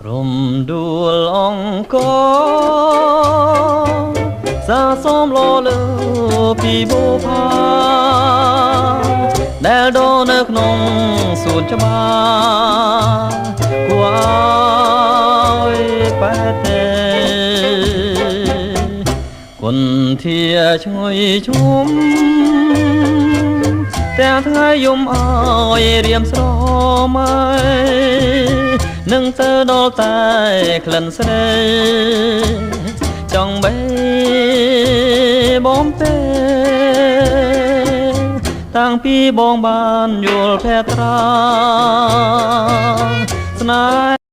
រំដួលអង្គសាសំលលើពីបុផាដែលដនៅក្នុងសួនច្បារគួរឲ្យបែកទេគុនធាឈ្ងុយឈុំទាំងថ្ងៃយំអើយរៀមស្រមៃនឹងទៅដល់តែក្លិនស្រីចង់បេបំពេតាំងពីបងបានយល់ភ័ត្រាស្នេហ៍